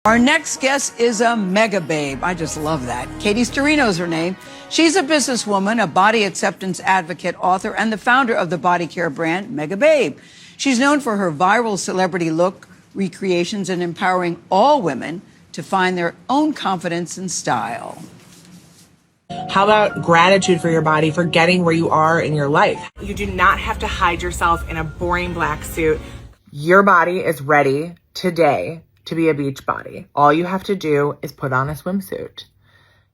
Our next guest is a MegaBabe. I just love that. Katie Sturino is her name. She's a businesswoman, a body acceptance advocate, author, and the founder of the body care brand, MegaBabe. She's known for her viral celebrity look, recreations, and empowering all women to find their own confidence and style. How about gratitude for your body for getting where you are in your life? You do not have to hide yourself in a boring black suit. Your body is ready today to be a beach body. All you have to do is put on a swimsuit.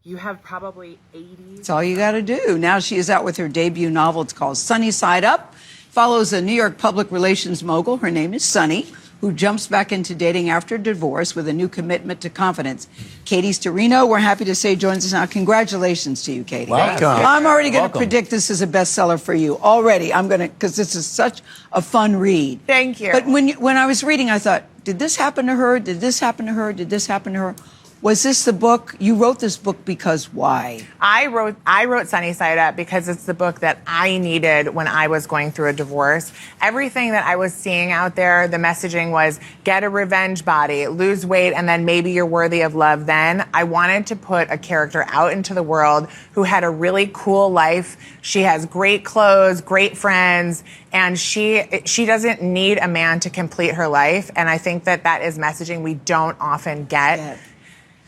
You have probably 80... That's all you got to do. Now she is out with her debut novel. It's called Sunny Side Up. Follows a New York public relations mogul. Her name is Sunny, who jumps back into dating after divorce with a new commitment to confidence. Katie Sturino, we're happy to say, joins us now. Congratulations to you, Katie. Welcome. I'm already going to predict this is a bestseller for you. Already, I'm going to, because this is such a fun read. Thank you. But when I was reading, I thought, did this happen to her? Did this happen to her? Did this happen to her? Was this the book? You wrote this book because why? I wrote Sunny Side Up because it's the book that I needed when I was going through a divorce. Everything that I was seeing out there, the messaging was get a revenge body, lose weight, and then maybe you're worthy of love then. I wanted to put a character out into the world who had a really cool life. She has great clothes, great friends, and she doesn't need a man to complete her life. And I think that is messaging we don't often get.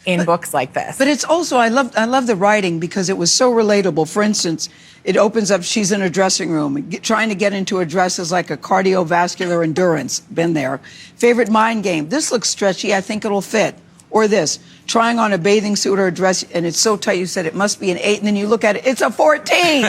In books like this. But it's also, I love the writing because it was so relatable. For instance, it opens up, she's in a dressing room. Trying to get into a dress is like a cardiovascular endurance. Been there. Favorite mind game. This looks stretchy. I think it'll fit. Or this. Trying on a bathing suit or a dress, and it's so tight you said it must be an 8, and then you look at it, it's a 14.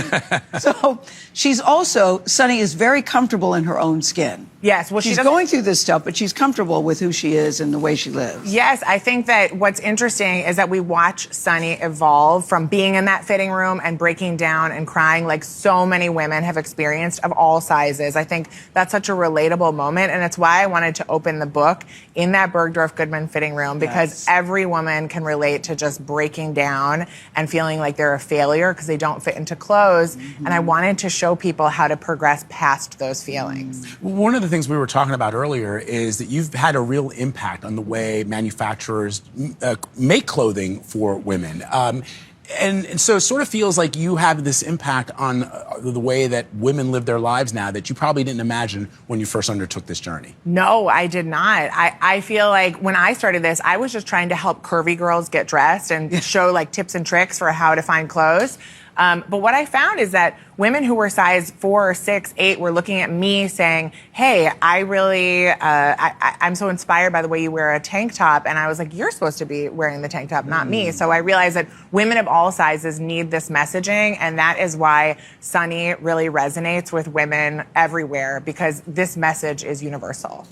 So she's also, Sunny is very comfortable in her own skin. Yes, well, she's going through this stuff, but she's comfortable with who she is and the way she lives. Yes, I think that what's interesting is that we watch Sunny evolve from being in that fitting room and breaking down and crying like so many women have experienced of all sizes. I think that's such a relatable moment, and it's why I wanted to open the book in that Bergdorf Goodman fitting room, because every woman can relate to just breaking down and feeling like they're a failure because they don't fit into clothes. And I wanted to show people how to progress past those feelings. One of the things we were talking about earlier is that you've had a real impact on the way manufacturers make clothing for women. And so it sort of feels like you have this impact on the way that women live their lives now that you probably didn't imagine when you first undertook this journey. No, I did not. I feel like when I started this, I was just trying to help curvy girls get dressed and show like tips and tricks for how to find clothes. But what I found is that women who were size 4, 6, 8 were looking at me saying, hey, I really, I'm so inspired by the way you wear a tank top. And I was like, you're supposed to be wearing the tank top, not me. So I realized that women of all sizes need this messaging. And that is why Sunny really resonates with women everywhere, because this message is universal.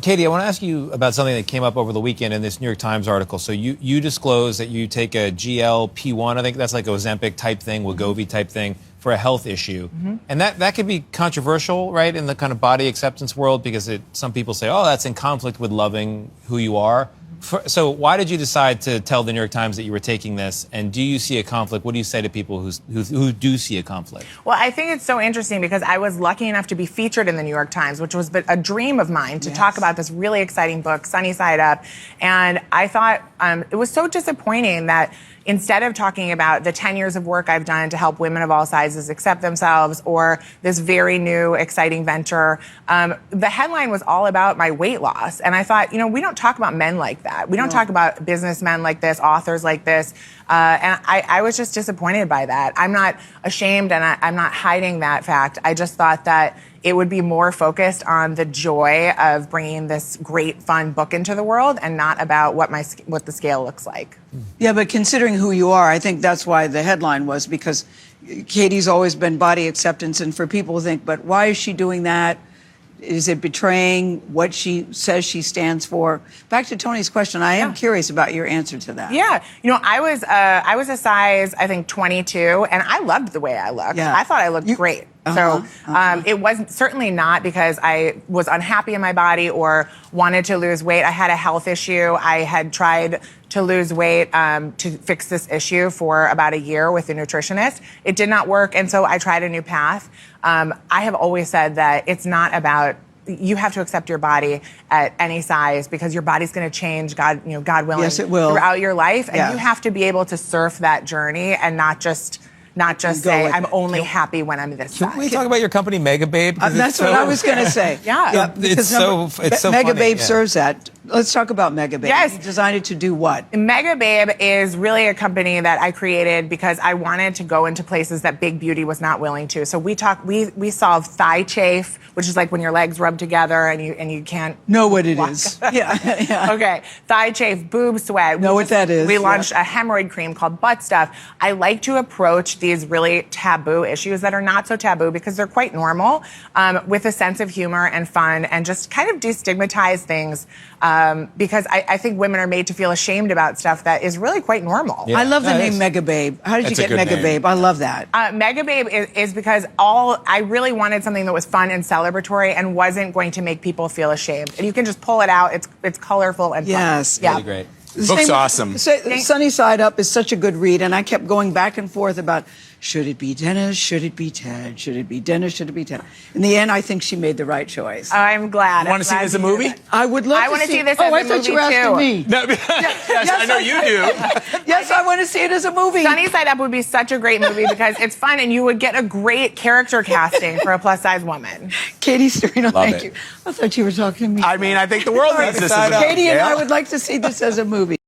Katie, I want to ask you about something that came up over the weekend in this New York Times article. So you disclosed that you take a GLP-1, I think that's like Ozempic type thing, Wegovy type thing, for a health issue. And that could be controversial, right, in the kind of body acceptance world, because some people say, oh, that's in conflict with loving who you are. So why did you decide to tell the New York Times that you were taking this? And do you see a conflict? What do you say to people who do see a conflict? Well, I think it's so interesting because I was lucky enough to be featured in the New York Times, which was a dream of mine to talk about this really exciting book, Sunny Side Up. And I thought it was so disappointing that instead of talking about the 10 years of work I've done to help women of all sizes accept themselves or this very new, exciting venture, the headline was all about my weight loss. And I thought, we don't talk about men like that. We don't talk about businessmen like this, authors like this. And I was just disappointed by that. I'm not ashamed and I'm not hiding that fact. I just thought that it would be more focused on the joy of bringing this great, fun book into the world and not about what the scale looks like. Yeah, but considering who you are, I think that's why the headline was, because Katie's always been body acceptance, and for people who think, but why is she doing that? Is it betraying what she says she stands for? Back to Tony's question, I am curious about your answer to that. Yeah, I was a size, I think, 22, and I loved the way I looked. Yeah. I thought I looked great. So it wasn't certainly not because I was unhappy in my body or wanted to lose weight. I had a health issue. I had tried to lose weight to fix this issue for about a year with a nutritionist. It did not work, and so I tried a new path. I have always said that it's not about you have to accept your body at any size because your body's going to change, God willing, Yes, it will. throughout your life. And Yeah. you have to be able to surf that journey and not just Go say, with I'm it. only happy when I'm this size. Can we talk about your company, MegaBabe? 'Cause That's it's what so- I was going to say. Yeah. It's so Mega funny, Babe yeah. serves that. Let's talk about Mega Babe. Yes. You designed it to do what? MegaBabe is really a company that I created because I wanted to go into places that big beauty was not willing to. So we solve thigh chafe, which is like when your legs rub together and you can't Know what it walk. is. Yeah. Okay, thigh chafe, boob sweat. Know what that is, We yeah. launched a hemorrhoid cream called Butt Stuff. I like to approach these really taboo issues that are not so taboo because they're quite normal, with a sense of humor and fun, and just kind of destigmatize things because I think women are made to feel ashamed about stuff that is really quite normal. I love the No, name that's- Mega Babe. How did you That's a get good Mega name. Babe? I love that. MegaBabe is because I really wanted something that was fun and celebratory and wasn't going to make people feel ashamed. And you can just pull it out. It's colorful and fun. Yes. Yeah. Really great. Book's awesome. Sunny Side Up is such a good read, and I kept going back and forth about should it be Dennis, should it be Ted, should it be Dennis, should it be Ted. In the end, I think she made the right choice. I'm glad. Want to see this as a movie? I would love I to wanna see this Oh, as a I thought you were movie, asking too. me. No, yes, I know you do. Yes, I want to see it as a movie. Sunny Side Up would be such a great movie because it's fun and you would get a great character casting for a plus size woman. Katie Sturino, thank it. you. I thought you were talking to me. I mean, I think the world needs this as a Katie and I Gayle? would like to see this as a movie.